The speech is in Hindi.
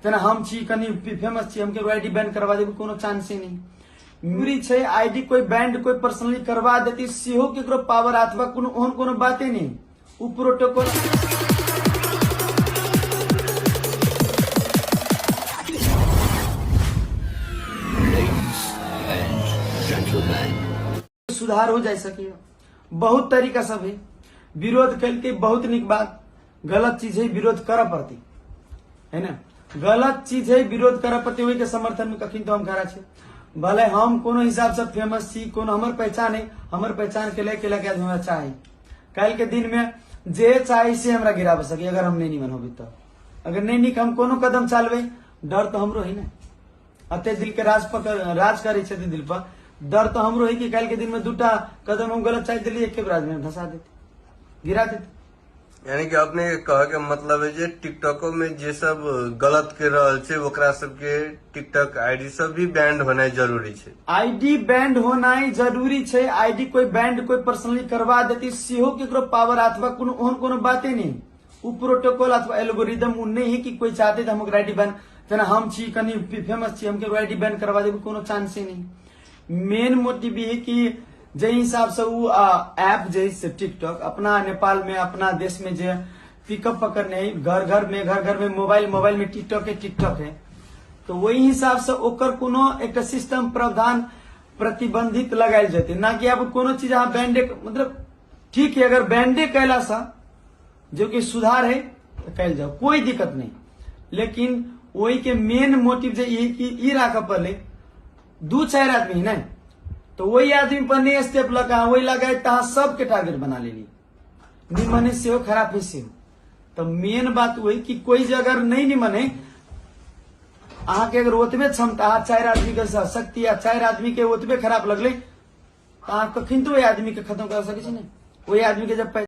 तेना हम छी कनी फेमस छी, हमके आईडी बैन करवा देबे कोनो चांस ही नहीं। जरूरी छै आईडी कोई बैंड कोई पर्सनली करवा देती सेहो केकरो पावर अथवा कोनो ओहन कोनो बाते नहीं। उ प्रोटोकॉल सुधार हो जाए सके। बहुत तरीका सब है, विरोध करके बहुत निक बात, गलत चीज है विरोध कर पड़ती है ना, गलत चीज है विरोध कर पड़ती, वही के समर्थन में कखिन तो हम खड़ा छे। भले हम कोनो हिसाब से फेमस छी, कोनो हमर पहचान है, हमर पहचान के लेके आदमी हमरा चाहे, कल के दिन में जे चाहे से हमरा गिरा सके अगर हम नहीं निमन होबे तो। अगर नहीं निक हम कोनो कदम चालबे डर तो हमरो है ना, अते दिल के राज करे छे दिल पर, डर तो हमरो है कि कल के दिन में दूटा कदम हम गलत चाह दिल्ली एक राज में फंसा देते, गिरा देते। यानी कि अपने कह के मतलब है जे टिकटॉको में जे सब गलत के रहल छे ओकरा सबके टिकटॉक आईडी सब भी बैंड होना जरूरी छे। आईडी बैंड होना जरूरी छे। आईडी कोई बैंड कोई पर्सनली करवा देती सेहो केकरो पावर अथवा कोनो ओहन कोनो बाते नहीं। उ प्रोटोकॉल अथवा एल्गोरिदम उ नहीं है कि कोई चाहते तो हम आईडी बैन, तेना हम छी कनी फेमस छी, हमके आईडी बैन करवा देबे कोनो चांस ही नहीं। मेन मोटिव है कि जे हिसाब से वो ऐप जैसे टिकटॉक अपना नेपाल में अपना देश में जो पिकअप पकड़ने है, घर घर में मोबाइल में टिकटॉक है, तो वही हिसाब से ओकर कोनो एक सिस्टम प्रावधान प्रतिबंधित लगायल जाते, ना कि अब कोनो चीज अहाँ बैंडे मतलब ठीक है, अगर बैंडे कैला सा जो कि सुधार है तो कैल जाओ कोई दिक्कत नहीं, लेकिन वही के मेन मोटिव जो ये कि ई राख पड़े 2-4 आदमी नहीं तो वही आदमी पर नहीं स्टेप लगा, वही लगाए तहा सबके टारगेट बना लेली, निमन से हो खराब है से हो। तो मेन बात वही कि कोई अगर नहीं निमन है, अहाँ के अगर ओतबे क्षमता 4 आदमी के शक्ति या 4 आदमी के ओतबे खराब लगले, अहाँ कखिन तो वही आदमी के खत्म कर सके छी नहीं। वही आदमी के जब